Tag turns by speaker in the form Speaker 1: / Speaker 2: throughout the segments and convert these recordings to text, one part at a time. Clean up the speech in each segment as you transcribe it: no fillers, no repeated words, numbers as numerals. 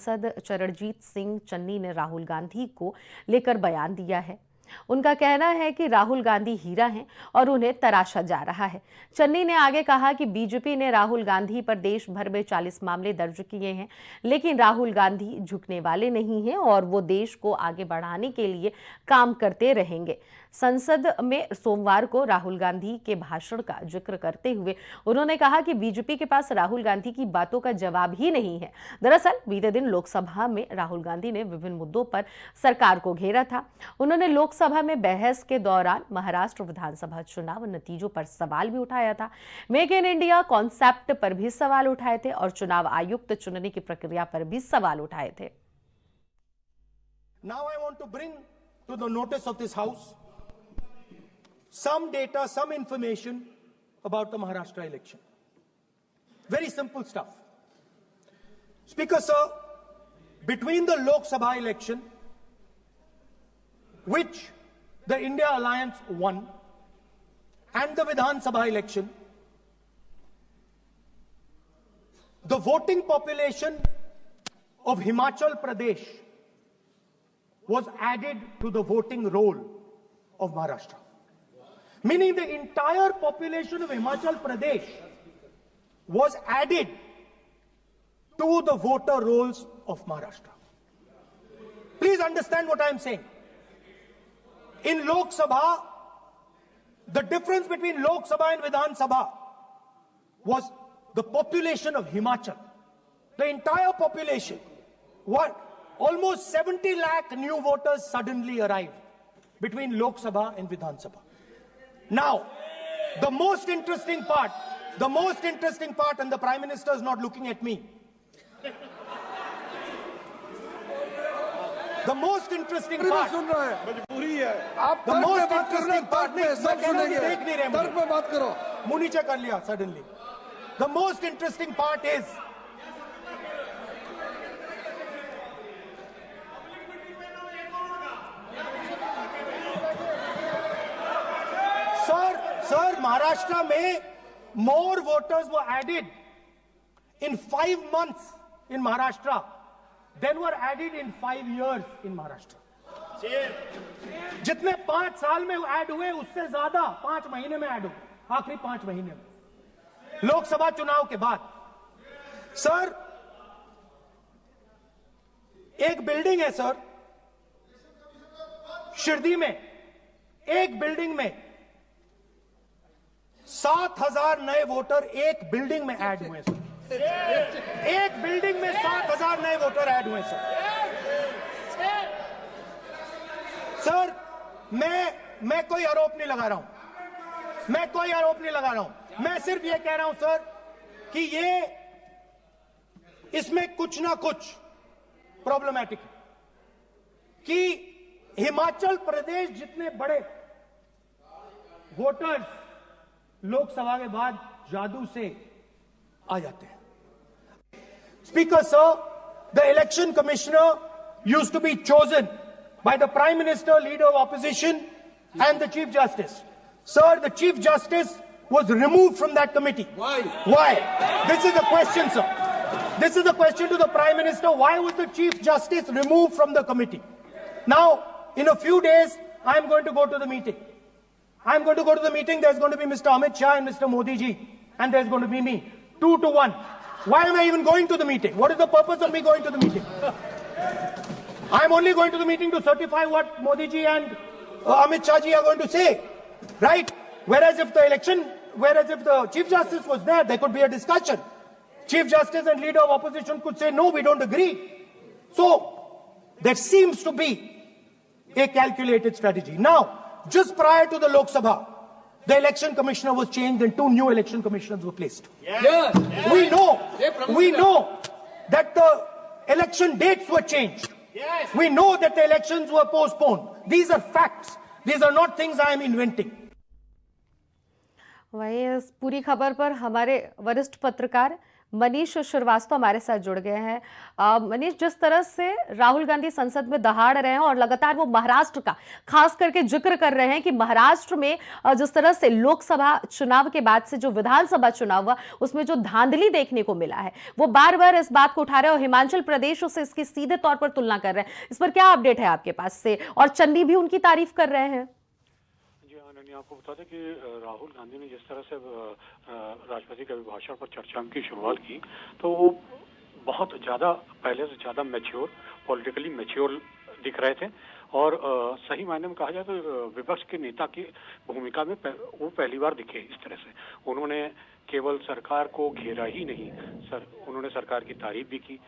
Speaker 1: सांसद चरणजीत सिंह चन्नी ने राहुल गांधी को लेकर बयान दिया है। उनका कहना है कि राहुल गांधी हीरा हैं और उन्हें तराशा जा रहा है। चन्नी ने आगे कहा कि बीजेपी ने राहुल गांधी पर देश भर में 40 मामले दर्ज किए हैं, लेकिन राहुल गांधी झुकने वाले नहीं हैं और वो देश को आगे बढ़ाने के लिए काम करते रहेंगे। संसद में सोमवार को राहुल गांधी के भाषण का जिक्र करते हुए उन्होंने कहा कि बीजेपी के पास राहुल गांधी की बातों का जवाब ही नहीं है। दरअसल बीते दिन लोकसभा में राहुल गांधी ने विभिन्न मुद्दों पर सरकार को घेरा था। उन्होंने लोकसभा में बहस के दौरान महाराष्ट्र विधानसभा चुनाव नतीजों पर सवाल भी उठाया था, मेक इन इंडिया कॉन्सेप्ट पर भी सवाल उठाए थे और चुनाव आयुक्त चुनने की प्रक्रिया पर भी सवाल उठाए थे।
Speaker 2: Now I want to bring to the notice of this House some data, some information about the Maharashtra election. Very simple stuff. Speaker sir, between the Lok Sabha election, which the India Alliance won, and the Vidhan Sabha election, the voting population of Himachal Pradesh was added to the voting roll of Maharashtra. Meaning the entire population of Himachal Pradesh was added to the voter rolls of Maharashtra. Please understand what I am saying. In Lok Sabha, the difference between Lok Sabha and Vidhan Sabha was the population of Himachal. The entire population, almost 70 lakh new voters suddenly arrived between Lok Sabha and Vidhan Sabha. Now, the most interesting part, and the Prime Minister is not looking at me. The most interesting part, suddenly. The most interesting part is Sir, Maharashtra mein more voters were added in 5 months in Maharashtra than were added in 5 years in Maharashtra. जितने 5 साल में add हुए उससे ज्यादा 5 महीने में add हुए, आखिरी 5 महीने में लोकसभा चुनाव के बाद। सर, एक बिल्डिंग है सर शिरडी में, एक बिल्डिंग में 7,000 नए वोटर एक बिल्डिंग में ऐड हुए सर। एक बिल्डिंग में 7,000 नए वोटर ऐड हुए सर। मैं कोई आरोप नहीं लगा रहा हूं, मैं सिर्फ ये कह रहा हूं सर कि इसमें कुछ ना कुछ प्रॉब्लमैटिक है कि हिमाचल प्रदेश जितने बड़े वोटर्स लोकसभा के बाद जादू से आ जाते हैं। Speaker sir, the election commissioner used to be chosen by the Prime Minister, Leader of Opposition and the Chief Justice. Sir, the Chief Justice was removed from that committee. Why? This is a question, sir. This is a question to the Prime Minister. Why was the Chief Justice removed from the committee? Now, in a few days, I am going to go to the meeting. There's going to be Mr. Amit Shah and Mr. Modi ji, and there's going to be me. 2 to 1. Why am I even going to the meeting? What is the purpose of me going to the meeting? I'm only going to the meeting to certify what Modi ji and Amit Shah ji are going to say, right? Whereas if the Chief Justice was there could be a discussion. Chief Justice and Leader of Opposition could say, no, we don't agree. So, there seems to be a calculated strategy. Now, just prior to the Lok Sabha, the election commissioner was changed and 2 new election commissioners were placed.
Speaker 3: Yes.
Speaker 2: We know that the election dates were changed.
Speaker 3: Yes.
Speaker 2: We know that the elections were postponed. These are facts. These are not things I am inventing.
Speaker 1: वहीं इस पूरी खबर पर हमारे वरिष्ठ पत्रकार मनीष श्रीवास्तव हमारे साथ जुड़ गए हैं। मनीष, जिस तरह से राहुल गांधी संसद में दहाड़ रहे हैं और लगातार वो महाराष्ट्र का खास करके जिक्र कर रहे हैं कि महाराष्ट्र में जिस तरह से लोकसभा चुनाव के बाद से जो विधानसभा चुनाव हुआ उसमें जो धांधली देखने को मिला है, वो बार बार इस बात को उठा रहे हैं और हिमाचल प्रदेश से इसकी सीधे तौर पर तुलना कर रहे हैं। इस पर क्या अपडेट है आपके पास से? और चन्नी भी उनकी तारीफ कर रहे हैं।
Speaker 3: आपको बता दें कि राहुल गांधी ने जिस तरह से राष्ट्रपति के अभिभाषण पर चर्चा की शुरुआत की, तो वो बहुत ज़्यादा पहले से ज़्यादा मैच्योर, पॉलिटिकली मैच्योर दिख रहे थे। और सही मायने में कहा जाए तो विपक्ष के नेता की भूमिका में वो पहली बार दिखे इस तरह से। उन्होंने केवल सरकार को घेरा ही नहीं, उन्होंने सरकार की तारीफ भी की।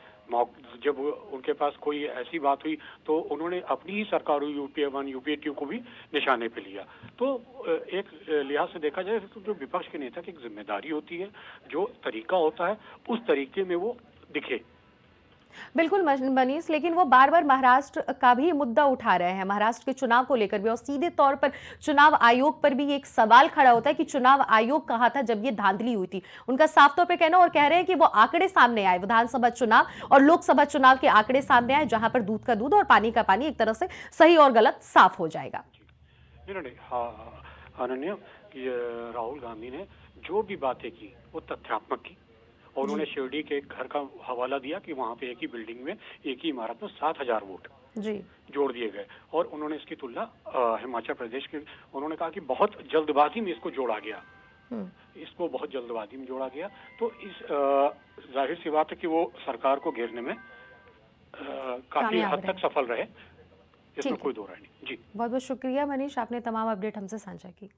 Speaker 3: जब उनके पास कोई ऐसी बात हुई तो उन्होंने अपनी ही सरकार यूपीए 1, यूपीए 2 को भी निशाने पे लिया। तो एक लिहाज से देखा जाए तो जो विपक्ष के नेता की एक जिम्मेदारी होती है, जो तरीका होता है, उस तरीके में वो दिखे।
Speaker 1: बिल्कुल मनीष, लेकिन वो बार बार महाराष्ट्र का भी मुद्दा उठा रहे हैं, महाराष्ट्र के चुनाव को लेकर भी, और सीधे तौर पर चुनाव आयोग पर भी एक सवाल खड़ा होता है कि चुनाव आयोग कहा था जब ये धांधली हुई थी। उनका साफ तौर पर कहना, और कह रहे हैं कि वो आंकड़े सामने आए, विधानसभा चुनाव और लोकसभा चुनाव के आंकड़े सामने आए, जहां पर दूध का दूध और पानी का पानी एक तरह से सही और गलत साफ हो जाएगा।
Speaker 3: अनन्या, राहुल गांधी ने जो भी बातें की वो तथ्यात्मक की, और उन्होंने शिरडी के घर का हवाला दिया कि वहां पे एक ही बिल्डिंग में, एक ही इमारत में 7,000 वोट
Speaker 1: जी
Speaker 3: जोड़ दिए गए। और उन्होंने इसकी तुलना हिमाचल प्रदेश के, उन्होंने कहा कि बहुत जल्दबाजी में इसको जोड़ा गया, इसको बहुत जल्दबाजी में जोड़ा गया। तो इस जाहिर सी बात है कि वो सरकार को घेरने में काफी हद तक सफल रहे, इसमें कोई दो राय नहीं। जी,
Speaker 1: बहुत बहुत शुक्रिया मनीष, आपने तमाम अपडेट हमसे साझा की।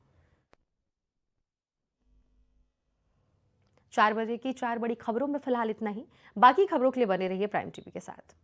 Speaker 1: 4 बजे की 4 बड़ी खबरों में फिलहाल इतना ही। बाकी खबरों के लिए बने रहिए प्राइम टीवी के साथ।